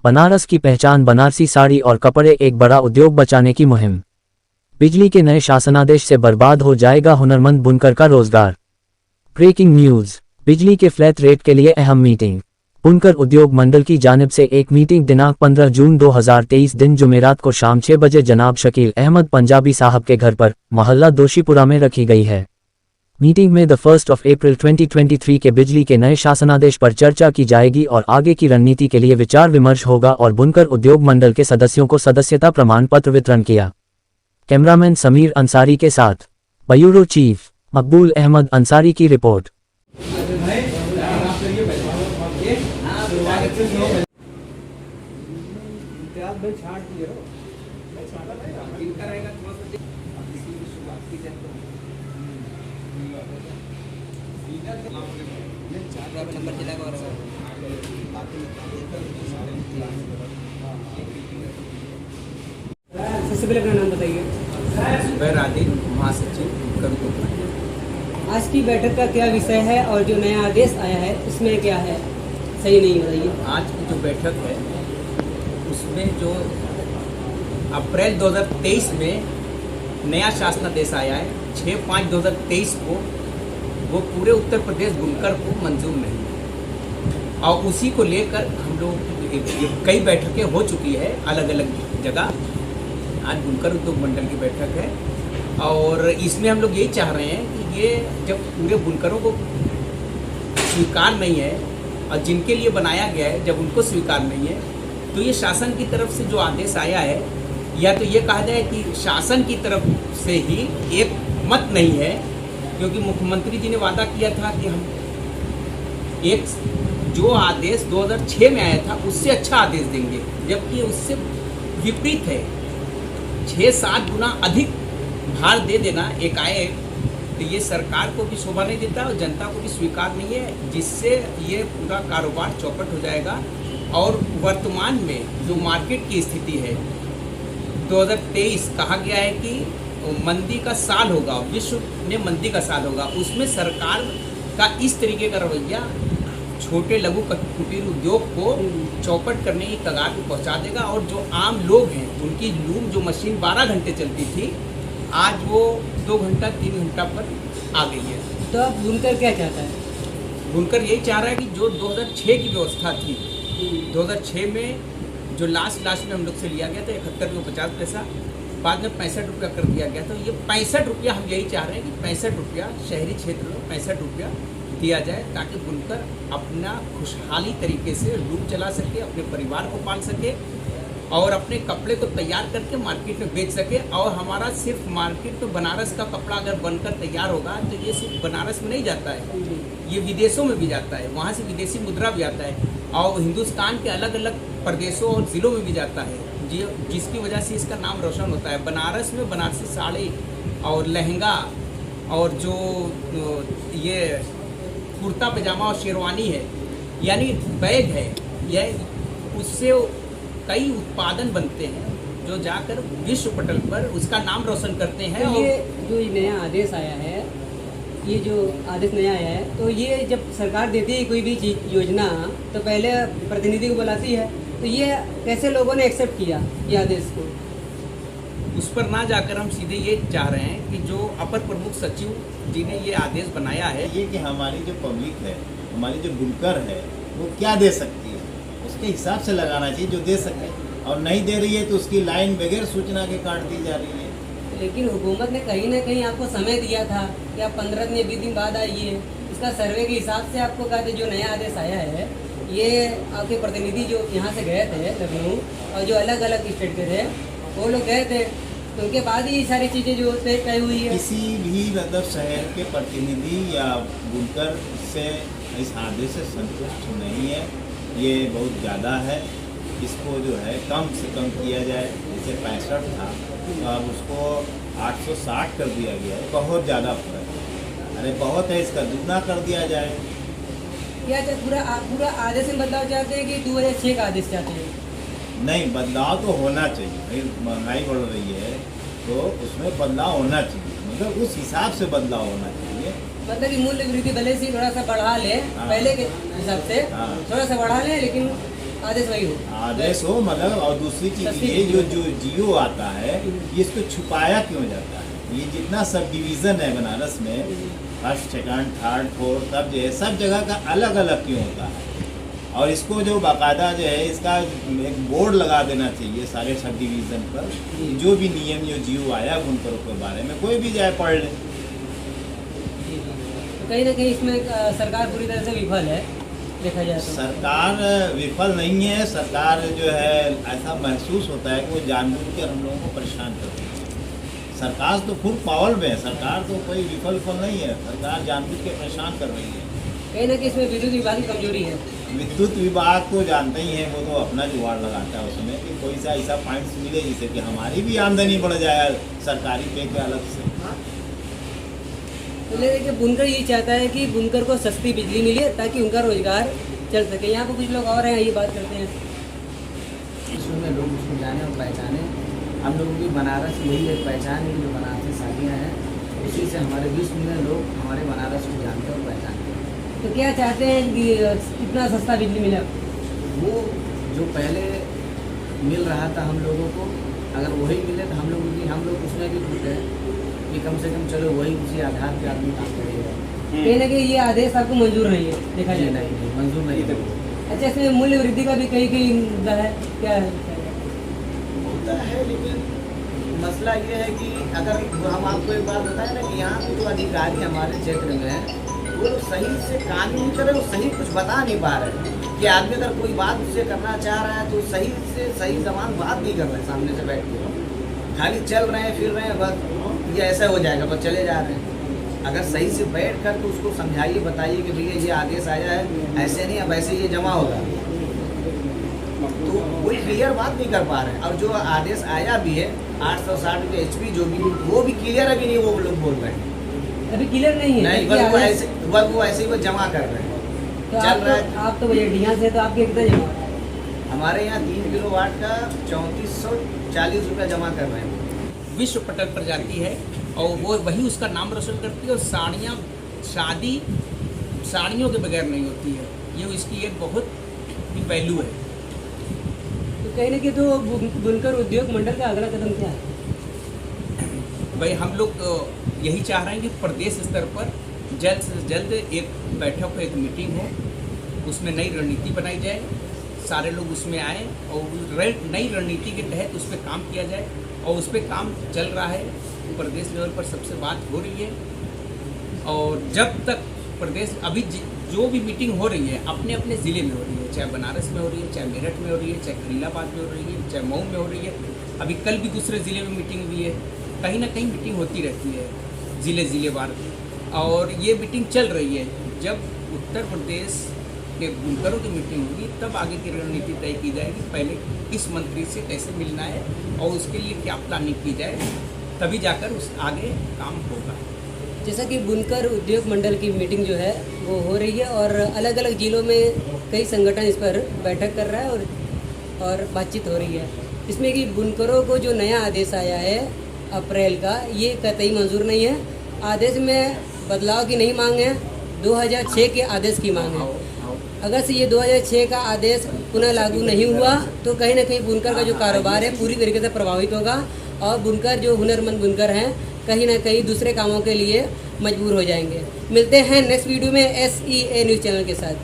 बनारस की पहचान बनारसी साड़ी और कपड़े, एक बड़ा उद्योग बचाने की मुहिम। बिजली के नए शासनादेश से बर्बाद हो जाएगा हुनरमंद बुनकर का रोजगार। ब्रेकिंग न्यूज, बिजली के फ्लैट रेट के लिए अहम मीटिंग। बुनकर उद्योग मंडल की जानिब से एक मीटिंग दिनांक 15 जून 2023 दिन जुमेरात को शाम 6 बजे जनाब शकील अहमद पंजाबी साहब के घर पर मोहल्ला दोशीपुरा में रखी गई है। मीटिंग में 1 अप्रैल 2023 के बिजली के नए शासनादेश पर चर्चा की जाएगी और आगे की रणनीति के लिए विचार विमर्श होगा और बुनकर उद्योग मंडल के सदस्यों को सदस्यता प्रमाण पत्र वितरण किया। कैमरामैन समीर अंसारी के साथ ब्यूरो चीफ मकबूल अहमद अंसारी की रिपोर्ट। सबसे पहले अपना नाम बताइए। महासचिव कविता। आज की बैठक का क्या विषय है और जो नया आदेश आया है उसमें क्या है, सही नहीं बताइए। आज की जो बैठक है उसमें जो अप्रैल 2023 में नया शासनादेश आया है 6/5/2023 को, वो पूरे उत्तर प्रदेश बुनकर को मंजूर नहीं है और उसी को लेकर हम लोग कई बैठकें हो चुकी है अलग अलग जगह। आज बुनकर उद्योग मंडल की बैठक है और इसमें हम लोग यही चाह रहे हैं कि ये जब पूरे बुनकरों को स्वीकार नहीं है और जिनके लिए बनाया गया है जब उनको स्वीकार नहीं है, तो ये शासन की तरफ से जो आदेश आया है, या तो ये कहा जाए कि शासन की तरफ से ही एक मत नहीं है, क्योंकि मुख्यमंत्री जी ने वादा किया था कि हम एक जो आदेश 2006 में आया था उससे अच्छा आदेश देंगे, जबकि उससे विपरीत है। 6-7 गुना अधिक भार दे देना एकाएक, तो ये सरकार को भी शोभा नहीं देता और जनता को भी स्वीकार नहीं है, जिससे ये पूरा कारोबार चौपट हो जाएगा। और वर्तमान में जो मार्केट की स्थिति है, 2023 कहा गया है कि मंदी का साल होगा, विश्व में मंदी का साल होगा, उसमें सरकार का इस तरीके का रवैया छोटे लघु कुटीर उद्योग को चौपट करने की कगार पर पहुंचा देगा। और जो आम लोग हैं उनकी लूम जो मशीन 12 घंटे चलती थी, आज वो 2 घंटा 3 घंटा पर आ गई है। तो अब बुनकर क्या चाहता है? बुनकर यही चाह रहा है कि जो 2006 की व्यवस्था थी, 2006 में जो लास्ट में हम लोग से लिया गया था 71 रुपये 50 पैसा, बाद में 65 रुपया कर दिया गया था। ये 65 रुपया हम यही चाह रहे हैं कि 65 रुपया शहरी क्षेत्र में 65 रुपया दिया जाए, ताकि बुनकर अपना खुशहाली तरीके से लूप चला सके, अपने परिवार को पाल सके और अपने कपड़े को तैयार करके मार्केट में बेच सके। और हमारा सिर्फ मार्केट में बनारस का कपड़ा अगर बनकर तैयार होगा तो ये सिर्फ बनारस में नहीं जाता है, ये विदेशों में भी जाता है, वहाँ से विदेशी मुद्रा भी आता है और हिंदुस्तान के अलग अलग प्रदेशों और ज़िलों में भी जाता है, जिसकी वजह से इसका नाम रोशन होता है। बनारस में बनारसी साड़ी और लहंगा और जो ये कुर्ता पजामा और शेरवानी है, यानी बैग है, यह उससे कई उत्पादन बनते हैं जो जाकर विश्व पटल पर उसका नाम रोशन करते हैं। तो ये जो नया आदेश आया है, ये जो आदेश नया आया है, तो ये जब सरकार देती है कोई भी चीज योजना तो पहले प्रतिनिधि को बुलाती है, तो ये कैसे लोगों ने एक्सेप्ट किया ये आदेश को? उस पर ना जाकर हम सीधे ये चाह रहे हैं कि जो अपर प्रमुख सचिव जी ने ये आदेश बनाया है, ये कि हमारी जो पब्लिक है, हमारी जो बुनकर है, वो क्या दे सकती है उसके हिसाब से लगाना चाहिए जो दे सके, और नहीं दे रही है तो उसकी लाइन बगैर सूचना के काट दी जा रही है। लेकिन हुकूमत ने कहीं ना कहीं आपको समय दिया था कि आप 15 दिन या 20 दिन बाद आइए, इसका सर्वे के हिसाब से आपको कहा था जो नया आदेश आया है, ये आपके प्रतिनिधि जो यहाँ से गए थे लखनऊ और जो अलग अलग स्टेट के थे वो लोग गए थे, तो उनके बाद ही ये सारी चीज़ें जो तय हुई है। किसी भी मतलब शहर के प्रतिनिधि या बुनकर से इस आदेश से संतुष्ट नहीं है, ये बहुत ज़्यादा है, इसको जो है कम से कम किया जाए। जैसे 65 था तो अब उसको 860 कर दिया गया है, बहुत ज़्यादा फर्क है। अरे बहुत है, इसका दुगना कर दिया जाए। क्या पूरा आदेश में बदलाव चाहते हैं कि 2006 का आदेश चाहते हैं? नहीं, बदलाव तो होना चाहिए भाई, महंगाई बढ़ रही है तो उसमें बदलाव होना चाहिए, मतलब उस हिसाब से बदलाव होना चाहिए। मतलब कि मूल्य वृद्धि भले से थोड़ा सा बढ़ा ले, पहले के हिसाब से थोड़ा सा बढ़ा ले, लेकिन आदेश वही हो। आदेश हो मतलब, और दूसरी चीज ये जो जियो आता है ये इसको छुपाया क्यों जाता है? ये जितना सब डिवीज़न है बनारस में, फर्स्ट सेकंड थर्ड फोर्थ, सब जो है सब जगह का अलग अलग क्यों होता है? और इसको जो बाकायदा जो है इसका एक बोर्ड लगा देना चाहिए सारे सब डिवीज़न पर, जो भी नियम जो जियो आया बुनकरों के बारे में कोई भी जाए पढ़ ले। तो कहीं ना कहीं इसमें सरकार पूरी तरह से विफल है देखा जाए तो। सरकार विफल नहीं है, सरकार जो है ऐसा महसूस होता है कि वो जानबूझकर हम लोगों को परेशान करती है। सरकार तो फुल पावर में है, सरकार तो कोई विफल नहीं है, सरकार जानबूझ के परेशान कर रही है। कहीं ना कहीं इसमें विद्युत विभाग की कमजोरी है। विद्युत विभाग तो जानते ही हैं, वो तो अपना जुगाड़ लगाता है उसमें कि कोई सा ऐसा पॉइंट्स मिले जिससे कि हमारी भी आमदनी बढ़ जाए सरकारी पे के अलग से। तो लेकिन बुनकर ये चाहता है कि बुनकर को सस्ती बिजली मिले ताकि उनका रोजगार चल सके। यहाँ पर कुछ लोग और हैं, ये बात करते हैं। इसमें लोग उसको जाने और पहचाने। हम लोगों की बनारस यही एक पहचान है, जो बनारसी साड़ियाँ हैं, उसी से हमारे 20 मिलियन लोग हमारे बनारस को जानते और पहचानते हैं। तो क्या चाहते हैं कि कितना सस्ता बिजली मिले? वो जो पहले मिल रहा था हम लोगों को, अगर वही मिले तो हम लोग उसमें भी खुश हैं कि कम से कम चलो वही उसी आधार पर आदमी काम करेगा। कहीं ना कहीं ये आदेश आपको मंजूर नहीं है देखा जाए? नहीं मंजूर नहीं है। अच्छा, इसमें मूल्य वृद्धि का भी कहीं मुद्दा है क्या है? होता है, लेकिन मसला ये है कि अगर हम आपको एक बात बताएं ना कि यहाँ के जो अधिकारी हमारे क्षेत्र में हैं वो सही से काम नहीं कर रहे, वो सही कुछ बता नहीं पा रहे कि आदमी अगर कोई बात उससे करना चाह रहा है तो सही से सही जबान बात नहीं कर रहे सामने से बैठ के, खाली चल रहे हैं फिर रहे हैं, बस ये ऐसा हो जाएगा, बस चले जा रहे हैं। अगर सही से बैठ कर तो उसको समझाइए, बताइए कि भैया ये आदेश आया है, ऐसे नहीं अब ऐसे ये जमा होगा, तो कोई क्लियर बात नहीं कर पा रहे हैं। और जो आदेश आया भी है 860 रुपये HP जो भी, वो भी क्लियर अभी नहीं, वो लोग बोल रहे हैं अभी क्लियर नहीं है। नहीं, बस वो ऐसे ही वो जमा कर रहे हैं, तो चल रहा है। आप तो बजटिया से तो आपके कितना जमा हो रहा है? हमारे यहाँ 3 किलोवाट का 3440 रुपया जमा कर रहे हैं। विश्व पटल पर जाती है और वो वही उसका नाम रोशन करती है। और शादी साड़ियों के बगैर नहीं होती है, ये इसकी एक बहुत ही वैल्यू है। तो कहीं ना कहीं तो बुनकर उद्योग मंडल का अगला कदम क्या है? भाई हम लोग यही चाह रहे हैं कि प्रदेश स्तर पर जल्द से जल्द एक बैठक हो, एक मीटिंग हो, उसमें नई रणनीति बनाई जाए, सारे लोग उसमें आए और नई रणनीति के तहत उस पर काम किया जाए। और उस पर काम चल रहा है, प्रदेश लेवल पर सबसे बात हो रही है। और जब तक प्रदेश अभी जो भी मीटिंग हो रही है अपने अपने ज़िले में हो रही है, चाहे बनारस में हो रही है, चाहे मेरठ में हो रही है, चाहे खलीलाबाद में हो रही है, चाहे मऊ में हो रही है, अभी कल भी दूसरे ज़िले में मीटिंग हुई है, कहीं ना कहीं मीटिंग होती रहती है ज़िलेवार। और ये मीटिंग चल रही है। जब उत्तर प्रदेश के बुनकरों की मीटिंग होगी तब आगे की रणनीति तय की जाएगी, पहले किस मंत्री से कैसे मिलना है और उसके लिए क्या प्लानिंग की जाए, तभी जाकर उस आगे काम होगा। जैसा कि बुनकर उद्योग मंडल की मीटिंग जो है वो हो रही है और अलग अलग ज़िलों में कई संगठन इस पर बैठक कर रहा है और बातचीत हो रही है। इसमें कि बुनकरों को जो नया आदेश आया है अप्रैल का, ये कतई मंजूर नहीं है। आदेश में बदलाव की नहीं मांग है, 2006 के आदेश की मांग है। अगर से ये 2006 का आदेश पुनः लागू नहीं हुआ तो कहीं ना कहीं बुनकर का जो कारोबार है पूरी तरीके से प्रभावित होगा और बुनकर जो हुनरमंद बुनकर हैं कहीं ना कहीं दूसरे कामों के लिए मजबूर हो जाएंगे। मिलते हैं नेक्स्ट वीडियो में SEA न्यूज़ चैनल के साथ।